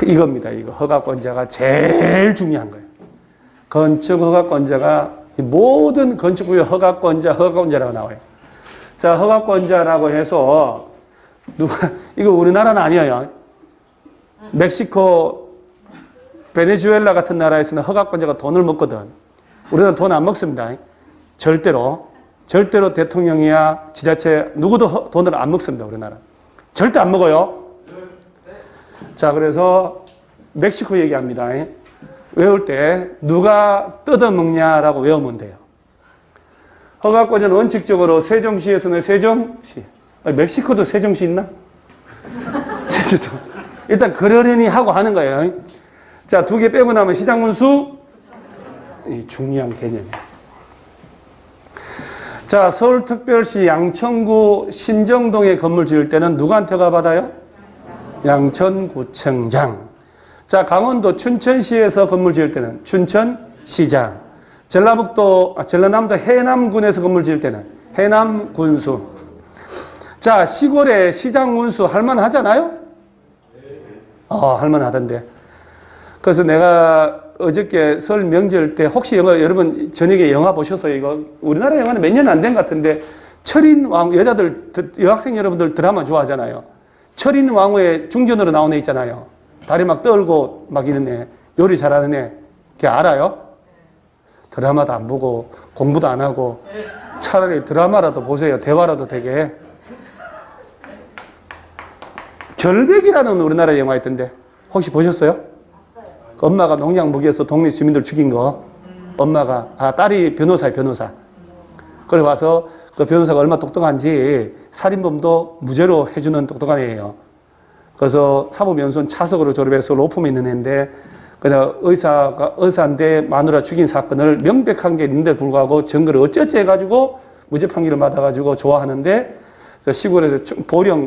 이겁니다. 이거 허가권자가 제일 중요한 거예요. 건축 허가권자가 모든 건축구역 허가권자라고 나와요. 자, 허가권자라고 해서 이거 우리나라는 아니에요. 멕시코, 베네수엘라 같은 나라에서는 허가권자가 돈을 먹거든. 우리는 돈 안 먹습니다. 절대로 대통령이야 지자체 누구도 돈을 안 먹습니다. 우리나라 절대 안 먹어요. 자, 그래서 멕시코 얘기합니다. 외울 때 누가 뜯어먹냐라고 외우면 돼요. 허가권자는 원칙적으로 세종시에서는 세종시, 멕시코도 세종시 있나? 제주도. 일단 그러려니 하고 하는 거예요. 자, 두 개 빼고 나면 시장문수, 중요한 개념이에요. 자, 서울특별시 양천구 신정동에 건물 지을 때는 누구한테 허가 받아요? 양천구청장. 자, 강원도 춘천시에서 건물 지을 때는 춘천시장. 전라남도 해남군에서 건물 지을 때는 해남군수. 자, 시골에 시장군수 할만하잖아요? 할만하던데. 그래서 내가 어저께 설 명절 때 혹시 여러분 저녁에 영화 보셨어요? 이거 우리나라 영화는 몇 년 안 된 것 같은데 철인왕, 여학생 여러분들 드라마 좋아하잖아요. 철인왕후의 중전으로 나온 애 있잖아요. 다리 막 떨고 막 이런 애, 요리 잘하는 애, 걔 알아요? 드라마도 안 보고 공부도 안 하고 차라리 드라마라도 보세요. 대화라도 되게. 결백이라는 우리나라 영화 있던데 혹시 보셨어요? 엄마가 농약 먹여서 동네 주민들 죽인 거. 엄마가 딸이 변호사예요. 변호사. 그래 와서 그 변호사가 얼마나 똑똑한지 살인범도 무죄로 해주는 똑똑한 애예요. 그래서 사법연수원 차석으로 졸업해서 로펌에 있는 애인데 그냥 의사인데 마누라 죽인 사건을 명백한 게 있는데 불구하고 증거를 어쩌지 해가지고 무죄 판결을 받아가지고 좋아하는데 시골에서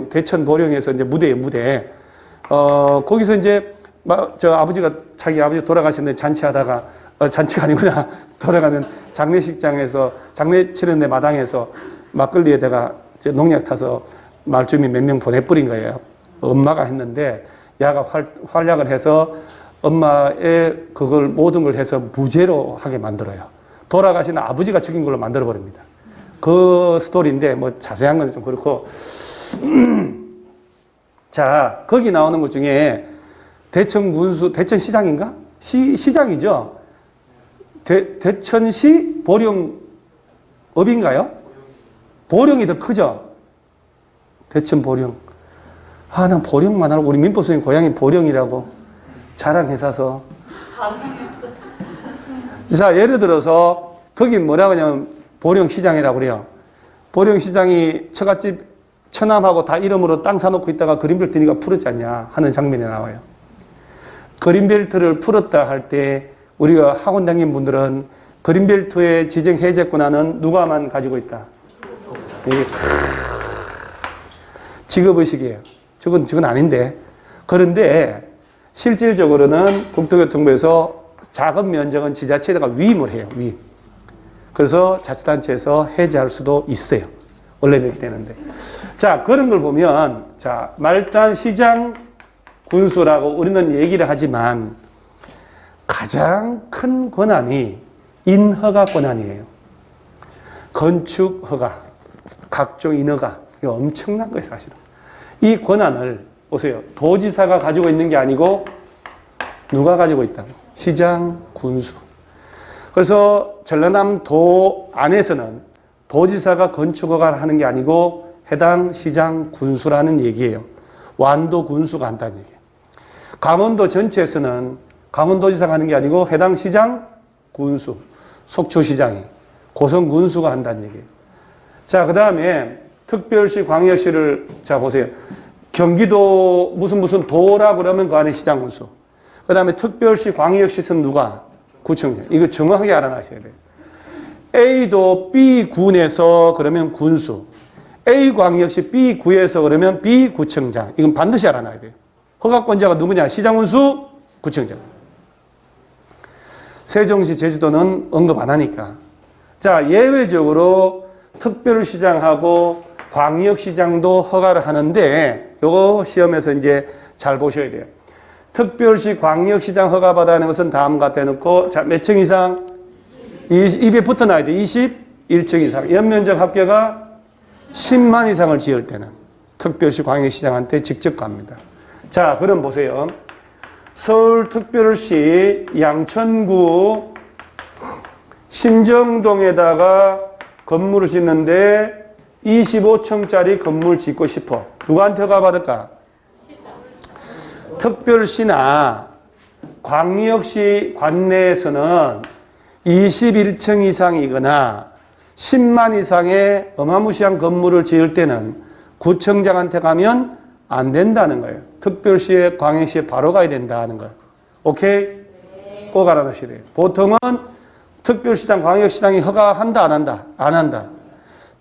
대천 보령에서 이제 무대. 거기서 이제 자기 아버지 돌아가셨는데 잔치하다가 잔치가 아니구나. 돌아가는 장례식장에서 장례 치는 데 마당에서 막걸리에다가 농약 타서 마을 주민 몇 명 보내버린 거예요. 엄마가 했는데 야가 활약을 해서 엄마의 그걸 모든 걸 해서 무죄로 하게 만들어요. 돌아가신 아버지가 죽인 걸로 만들어 버립니다. 그 스토리인데 뭐 자세한 건 좀 그렇고. 자, 거기 나오는 것 중에 대천시장인가? 시장이죠. 대천시 보령읍인가요? 보령이 더 크죠? 대천 보령. 난 보령만 알고 우리 민법 선생님 고향이 보령이라고 자랑해서. 자, 예를 들어서 거기 뭐라고 하냐면 보령시장이라고 그래요. 보령시장이 처갓집 처남하고 다 이름으로 땅 사놓고 있다가 그린벨트니까 풀었지 않냐 하는 장면이 나와요. 그린벨트를 풀었다 할 때 우리가 학원 다닌 분들은 그린벨트의 지정 해제 권한은 누가만 가지고 있다. 이게 직업의식이에요. 저건 아닌데. 그런데 실질적으로는 국토교통부에서 작업 면적은 지자체가 위임을 해요. 위임. 그래서 자치단체에서 해제할 수도 있어요. 원래 이렇게 되는데. 자, 그런 걸 보면, 자, 말단 시장 군수라고 우리는 얘기를 하지만 가장 큰 권한이 인허가 권한이에요. 건축 허가, 각종 인허가. 이거 엄청난 거예요, 사실은. 이 권한을 보세요. 도지사가 가지고 있는 게 아니고 누가 가지고 있다고? 시장 군수. 그래서 전라남도 안에서는 도지사가 건축 허가를 하는 게 아니고 해당 시장 군수라는 얘기예요. 완도 군수가 한다는 얘기예요. 강원도 전체에서는 강원도지사가 하는 게 아니고 해당 시장 군수, 속초시장이 고성 군수가 한다는 얘기예요. 자, 그 다음에 특별시, 광역시를 자 보세요. 경기도 무슨 도라 그러면 그 안에 시장 군수. 그 다음에 특별시, 광역시는 누가? 구청장. 이거 정확하게 알아놔셔야 돼요. A도 B군에서 그러면 군수. A광역시 B구에서 그러면 B구청장. 이건 반드시 알아놔야 돼요. 허가권자가 누구냐? 시장군수, 구청장. 세종시, 제주도는 언급 안 하니까. 자, 예외적으로 특별시장하고 광역시장도 허가를 하는데 요거 시험에서 이제 잘 보셔야 돼요. 특별시 광역시장 허가받아야 하는 것은 다음과 같아 놓고, 자, 몇 층 이상? 입에 붙어놔야 돼. 21층 이상. 연면적 합계가 10만 이상을 지을 때는 특별시 광역시장한테 직접 갑니다. 자, 그럼 보세요. 서울특별시 양천구 신정동에다가 건물을 짓는데 25층짜리 건물 짓고 싶어. 누구한테 허가받을까? 특별시나 광역시 관내에서는 21층 이상이거나 10만 이상의 어마무시한 건물을 지을 때는 구청장한테 가면 안 된다는 거예요. 특별시에 광역시에 바로 가야 된다는 거예요. 오케이? 꼭 알아두셔야 돼요. 보통은 특별시당 광역시당이 허가한다 안 한다? 안 한다.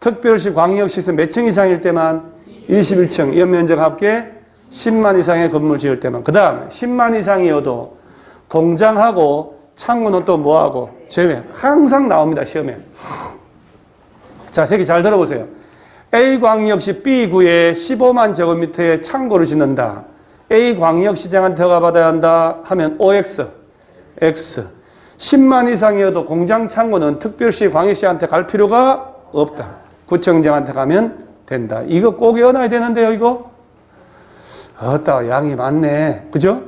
특별시 광역시에서 몇 층 이상일 때만 21층 연면적 합계 10만 이상의 건물 지을 때만. 그 다음에 10만 이상이어도 공장하고 창고는 또 뭐하고 제외. 항상 나옵니다. 시험에. 자, 저기 잘 들어보세요. A광역시 B구에 15만 제곱미터의 창고를 짓는다. A광역시장한테 허가받아야 한다 하면 OX, X. 10만 이상이어도 공장 창고는 특별시 광역시한테 갈 필요가 없다. 구청장한테 가면 된다. 이거 꼭 외워놔야 되는데요, 이거? 어따 양이 많네. 그죠?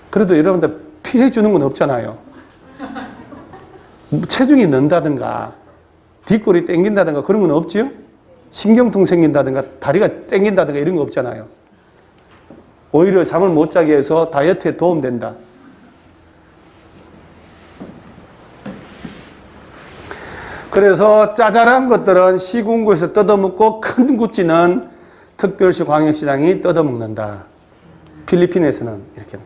그래도 여러분들 피해 주는 건 없잖아요. 체중이 는다든가 뒷골이 땡긴다든가 그런 건 없지요? 신경통 생긴다든가 다리가 땡긴다든가 이런 거 없잖아요. 오히려 잠을 못 자게 해서 다이어트에 도움된다. 그래서 짜잘한 것들은 시군구에서 뜯어먹고 큰 구찌는 특별시 광역시장이 뜯어먹는다. 필리핀에서는 이렇게.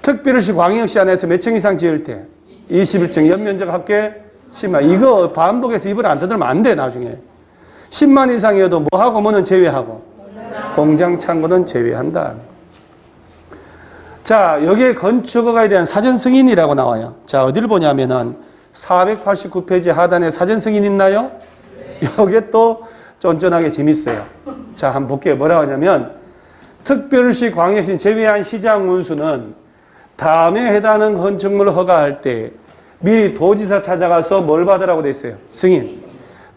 특별시 광역시 안에서 몇 층 이상 지을 때? 21층 연면적 합계 10만. 이거 반복해서 입을 안 뜯으면 안 돼, 나중에. 10만 이상이어도 뭐하고 뭐는 제외하고 공장 창고는 제외한다. 자, 여기에 건축허가에 대한 사전 승인이라고 나와요. 자, 어디를 보냐면은 489페이지 하단에 사전 승인 있나요? 여기에 또 쫀쫀하게 재밌어요. 자, 한번 볼게요. 뭐라고 하냐면 특별시 광역시 제외한 시장 운수는 다음에 해당하는 건축물을 허가할 때 미리 도지사 찾아가서 뭘 받으라고 돼 있어요? 승인.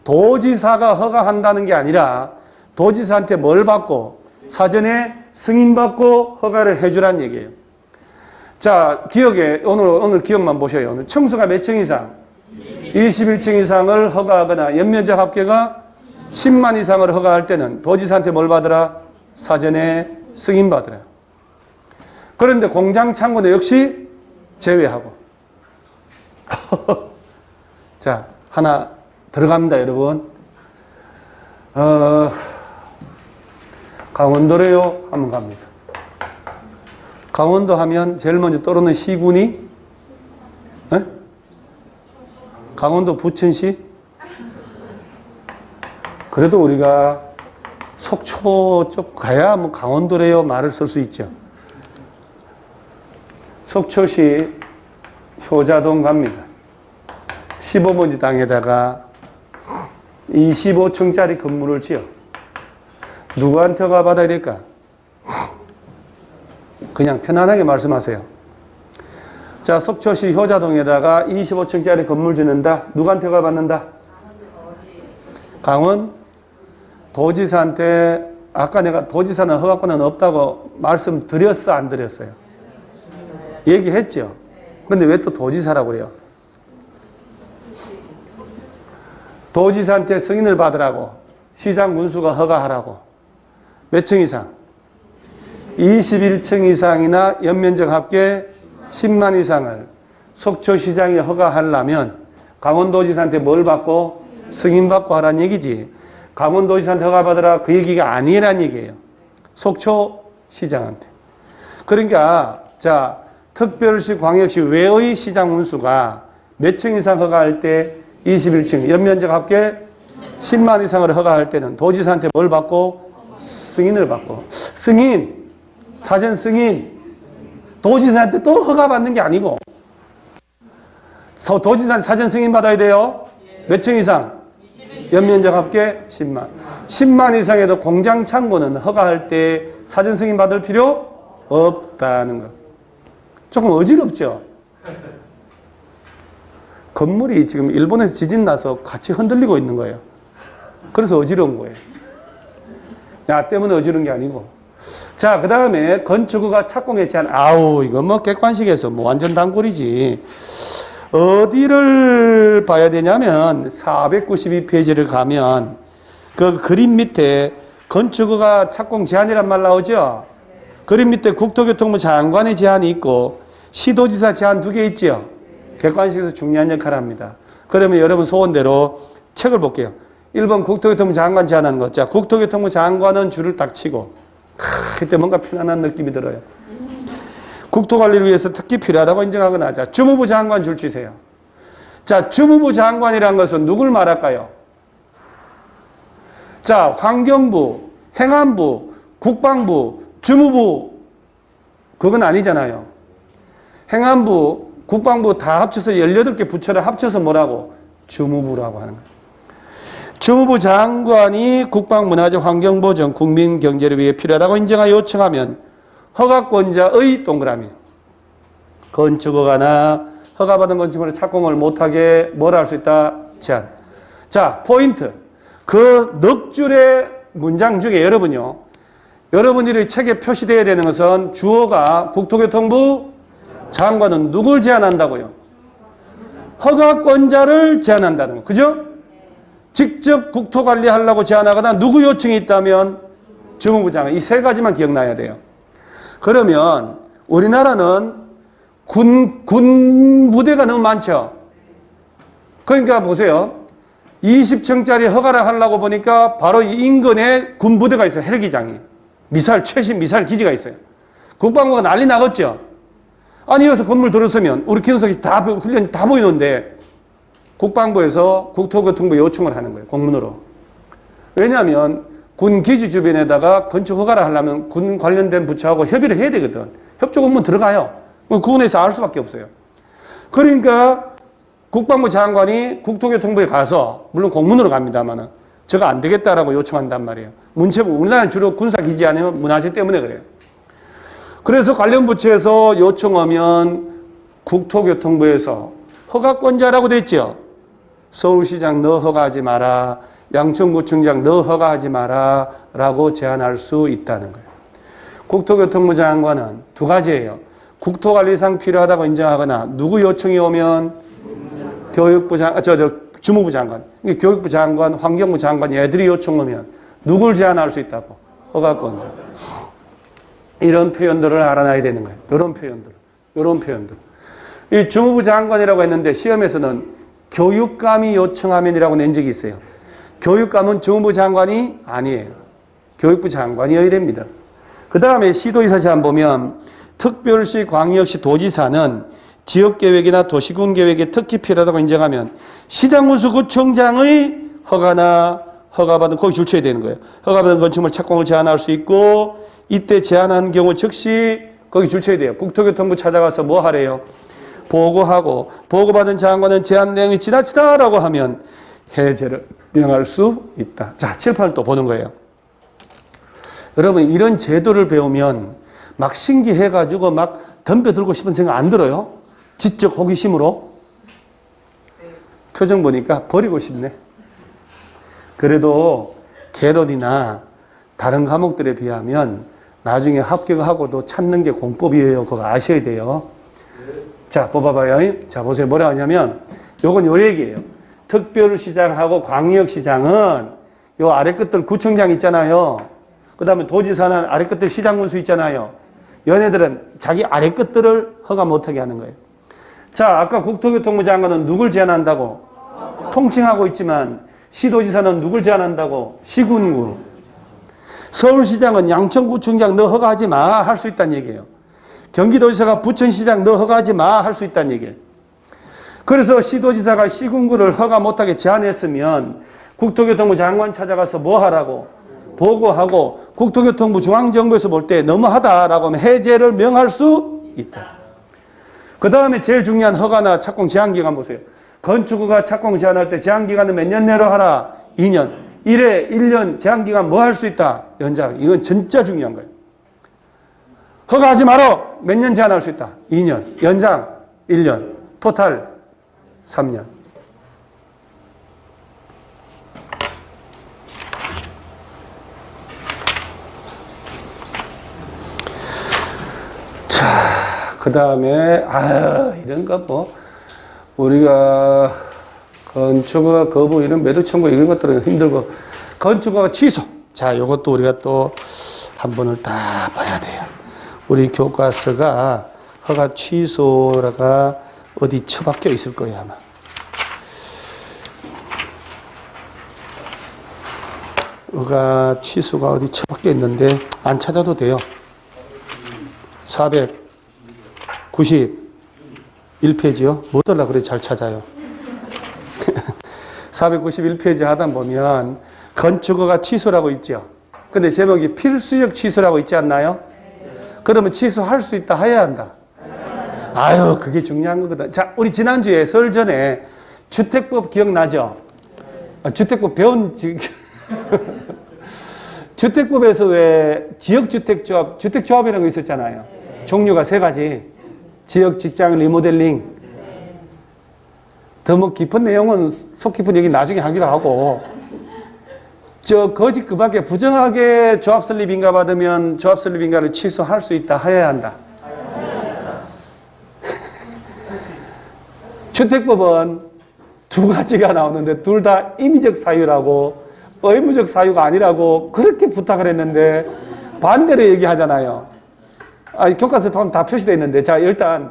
도지사가 허가한다는 게 아니라 도지사한테 뭘 받고 사전에 승인받고 허가를 해주란 얘기예요. 자, 기억에 오늘 기억만 보셔요. 오늘 층수가 몇 층 이상? 21층 이상을 허가하거나 연면적 합계가 10만 이상을 허가할 때는 도지사한테 뭘 받으라? 사전에 승인받으라. 그런데 공장 창고는 역시 제외하고. 자, 하나 들어갑니다, 여러분. 강원도래요? 하면 갑니다. 강원도 하면 제일 먼저 떠오르는 시군이 에? 강원도 부천시? 그래도 우리가 속초 쪽 가야 뭐 강원도래요 말을 쓸 수 있죠. 속초시 효자동 갑니다. 15번지 땅에다가 25층짜리 건물을 지어. 누구한테 허가 받아야 될까? 그냥 편안하게 말씀하세요. 자, 속초시 효자동에다가 25층짜리 건물 짓는다. 누구한테 허가 받는다? 강원 도지사한테. 아까 내가 도지사는 허가권은 없다고 말씀드렸어, 안 드렸어요? 얘기했죠. 근데 왜 또 도지사라고 그래요? 도지사한테 승인을 받으라고, 시장 군수가 허가하라고. 몇 층 이상? 21층 이상이나 연면적 합계 10만 이상을 속초시장이 허가하려면 강원도지사한테 뭘 받고? 승인받고 하라는 얘기지. 강원도지사한테 허가받으라 그 얘기가 아니란 얘기예요. 속초시장한테. 그러니까 자, 특별시 광역시 외의 시장 운수가 몇 층 이상 허가할 때 21층 연면적 합계 10만 이상을 허가할 때는 도지사한테 뭘 받고? 승인을 받고. 승인, 사전 승인. 도지사한테 또 허가받는 게 아니고 도지사한테 사전 승인 받아야 돼요. 몇 층 이상? 연면적 합계 10만. 10만 이상에도 공장 창고는 허가할 때 사전 승인 받을 필요 없다는 거. 조금 어지럽죠? 건물이 지금 일본에서 지진 나서 같이 흔들리고 있는 거예요. 그래서 어지러운 거예요. 야 때문에 어지러운 게 아니고. 자, 그 다음에 건축허가 착공에 제한. 아우, 이거 뭐 객관식에서 뭐 완전 단골이지. 어디를 봐야 되냐면 492페이지를 가면 그 그림 밑에 건축허가 착공 제한이란 말 나오죠? 그림 밑에 국토교통부 장관의 제한이 있고 시도지사 제한 2개 있죠? 객관식에서 중요한 역할을 합니다. 그러면 여러분 소원대로 책을 볼게요. 1번 국토교통부 장관 제한하는 거. 자, 국토교통부 장관은 줄을 딱 치고 그때 뭔가 편안한 느낌이 들어요. 국토관리를 위해서 특히 필요하다고 인정하거나. 자, 주무부 장관 줄 치세요. 자, 주무부 장관이란 것은 누굴 말할까요? 자, 환경부, 행안부, 국방부, 주무부 그건 아니잖아요. 행안부, 국방부 다 합쳐서 18개 부처를 합쳐서 뭐라고? 주무부라고 하는 거예요. 주무부 장관이 국방문화재 환경보전 국민경제를 위해 필요하다고 인정하여 요청하면 허가권자의 동그라미 건축허가나 허가받은 건축물의 착공을 못하게 뭐라 할 수 있다? 제한. 자, 포인트. 그 넉 줄의 문장 중에 여러분들이 책에 표시되어야 되는 것은 주어가 국토교통부 장관은 누굴 제한한다고요? 허가권자를 제한한다는 거. 그죠? 직접 국토관리하려고 제한하거나 누구 요청이 있다면 주무부 장관. 이 세 가지만 기억나야 돼요. 그러면 우리나라는 군 부대가 너무 많죠. 그러니까 보세요. 20층짜리 허가를 하려고 보니까 바로 이 인근에 군 부대가 있어요. 헬기장이. 최신 미사일 기지가 있어요. 국방부가 난리 나겠죠. 아니 여기서 건물 들어서면 우리 기숙사에 다 훈련이 다 보이는데 국방부에서 국토교통부 요청을 하는 거예요. 공문으로. 왜냐하면 군 기지 주변에다가 건축 허가를 하려면 군 관련된 부처하고 협의를 해야 되거든. 협조 공문 들어가요. 군에서 알 수밖에 없어요. 그러니까 국방부 장관이 국토교통부에 가서 물론 공문으로 갑니다만은 저거 안 되겠다라고 요청한단 말이에요. 문체부, 우리나라는 주로 군사기지 아니면 문화재 때문에 그래요. 그래서 관련 부처에서 요청하면 국토교통부에서 허가권자라고 돼 있죠. 서울시장 너 허가하지 마라. 양천구청장 너 허가하지 마라 라고 제안할 수 있다는 거예요. 국토교통부 장관은 두 가지예요. 국토관리상 필요하다고 인정하거나 누구 요청이 오면 주무부 장관, 교육부 장관, 환경부 장관 얘들이 요청 오면 누굴 제안할 수 있다고? 허가권자. 이런 표현들을 알아놔야 되는 거예요. 이런 표현들. 이 주무부 장관이라고 했는데 시험에서는 교육감이 요청하면이라고 낸 적이 있어요. 교육감은 주무부 장관이 아니에요. 교육부 장관이어야 됩니다. 그 다음에 시도지사 제한 보면 특별시, 광역시, 도지사는 지역계획이나 도시군 계획에 특히 필요하다고 인정하면 시장군수구청장의 허가나 허가받은 거기 줄쳐야 되는 거예요. 허가받은 건축물 착공을 제한할 수 있고 이때 제한한 경우 즉시 거기 줄쳐야 돼요. 국토교통부 찾아가서 뭐 하래요? 보고하고 보고받은 장관은 제한 내용이 지나치다라고 하면 해제를 명할 수 있다. 자, 칠판을 또 보는 거예요. 여러분 이런 제도를 배우면 막 신기해가지고 막 덤벼들고 싶은 생각 안 들어요? 지적 호기심으로? 표정 보니까 버리고 싶네. 그래도 개론이나 다른 과목들에 비하면 나중에 합격하고도 찾는 게 공법이에요. 그거 아셔야 돼요. 자, 뽑아봐요. 자, 보세요. 뭐라 하냐면 요건 요 얘기예요. 특별시장하고 광역시장은 요 아래 끝들 구청장 있잖아요. 그 다음에 도지사는 아래 끝들 시장군수 있잖아요. 얘네들은 자기 아래 끝들을 허가 못하게 하는 거예요. 자, 아까 국토교통부 장관은 누굴 제한한다고? 통칭하고 있지만 시도지사는 누굴 제한한다고? 시군구. 서울시장은 양천구청장 너 허가하지 마 할 수 있다는 얘기예요. 경기도지사가 부천시장 너 허가하지 마 할 수 있다는 얘기예요. 그래서 시도지사가 시군구를 허가 못하게 제한했으면 국토교통부 장관 찾아가서 뭐 하라고? 보고하고 국토교통부 중앙정부에서 볼 때 너무하다라고 하면 해제를 명할 수 있다. 그 다음에 제일 중요한 허가나 착공 제한기간 보세요. 건축허가 착공 제한할 때 제한기간은 몇 년 내로 하라? 2년. 1회 1년 제한기간 뭐 할 수 있다? 연장. 이건 진짜 중요한 거예요. 허가하지 마라. 몇 년 제한할 수 있다? 2년. 연장 1년. 토탈 3년. 자, 그 다음에 이런 거 뭐 우리가 건축허가 거부 이런 매도 청구 이런 것들은 힘들고 건축허가 취소. 자, 이것도 우리가 또 한 번을 다 봐야 돼요. 우리 교과서가 허가 취소가 어디 처박혀 있을 거예요, 아마. 허가 취소가 어디 처박혀 있는데 안 찾아도 돼요. 491페이지요. 뭐 달라 그래 잘 찾아요. 491페이지 하다 보면 건축허가 취소라고 있죠. 근데 제목이 필수적 취소라고 있지 않나요? 그러면 취소할 수 있다, 해야 한다? 아유, 그게 중요한 거거든. 자, 우리 지난주에 설 전에 주택법 기억나죠? 주택법 배운, 주택법에서 왜 지역주택조합, 주택조합이라는 거 있었잖아요. 종류가 3가지. 지역 직장 리모델링. 더 뭐 깊은 내용은 속 깊은 얘기 나중에 하기로 하고, 거짓 그 밖에 부정하게 조합 설립 인가 받으면 조합 설립 인가를 취소할 수 있다, 해야 한다? 주택법은 2가지가 나오는데 둘 다 임의적 사유라고 의무적 사유가 아니라고 그렇게 부탁을 했는데 반대로 얘기하잖아요. 교과서에 다 표시되어 있는데, 자, 일단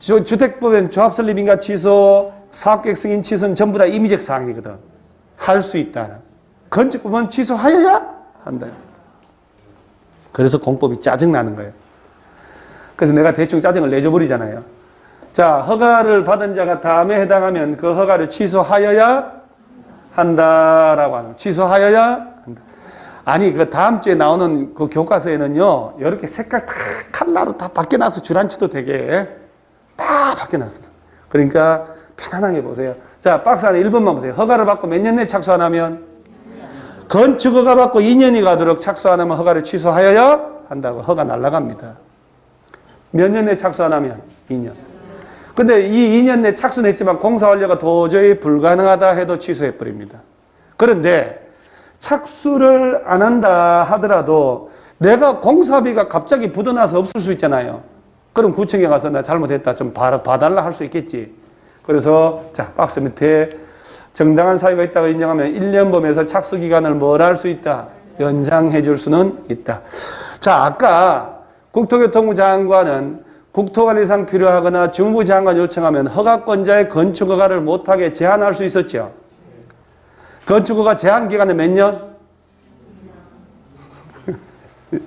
주택법엔 조합 설립 인가 취소, 사업계획 승인 취소는 전부 다 임의적 사항이거든. 할 수 있다. 건축법은 취소하여야 한다. 그래서 공법이 짜증나는 거예요. 그래서 내가 대충 짜증을 내줘버리잖아요. 자, 허가를 받은 자가 다음에 해당하면 그 허가를 취소하여야 한다라고 하는, 취소하여야 한다. 아니, 그 다음 주에 나오는 그 교과서에는요, 이렇게 색깔 다 칼라로 다 바뀌어놔서 줄안치도 되게 다 바뀌어놨어. 그러니까 편안하게 보세요. 자, 박스 안에 1번만 보세요. 허가를 받고 몇 년 내에 착수 안 하면? 건축허가 받고 2년이 가도록 착수 안 하면 허가를 취소하여야 한다고. 허가 날라갑니다. 몇 년 내에 착수 안 하면? 2년. 근데 이 2년 내에 착수는 했지만 공사 완료가 도저히 불가능하다 해도 취소해버립니다. 그런데 착수를 안 한다 하더라도 내가 공사비가 갑자기 붙어나서 없을 수 있잖아요. 그럼 구청에 가서 나 잘못했다 좀 봐달라 할 수 있겠지. 그래서 자, 박스 밑에 정당한 사유가 있다고 인정하면 1년 범위에서 착수 기간을 뭘 할 수 있다? 연장해 줄 수는 있다. 자, 아까 국토교통부 장관은 국토관리상 필요하거나 주무부 장관 요청하면 허가권자의 건축허가를 못하게 제한할 수 있었죠. 건축허가 제한 기간은 몇 년?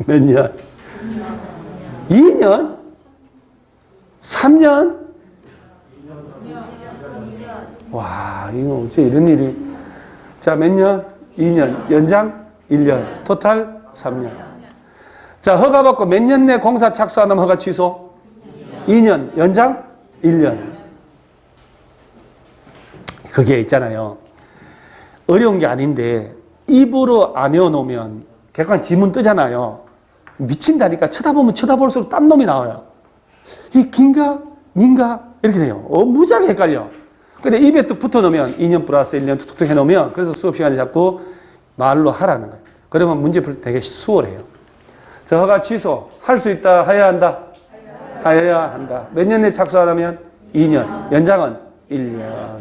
몇 년? 2년? 3년? 와, 이거 어째 이런 일이. 자, 몇 년? 2년. 연장? 1년. 토탈? 3년. 자, 허가 받고 몇 년 내 공사 착수 안 하면 허가 취소? 2년. 연장? 1년. 그게 있잖아요. 어려운 게 아닌데 입으로 안 외워놓으면 객관 지문 뜨잖아요. 미친다니까. 쳐다보면 쳐다볼수록 딴 놈이 나와요. 이 긴가? 민가? 이렇게 돼요. 무지하게 헷갈려. 근데 입에 뚝 붙어놓으면 2년 플러스 1년 툭툭 해놓으면, 그래서 수업 시간에 자꾸 말로 하라는 거예요. 그러면 문제 풀 때 되게 수월해요. 저 허가 취소 할 수 있다, 해야 한다? 해야 한다. 몇 년 내에 착수 안 하면? 2년. 연장은 1년.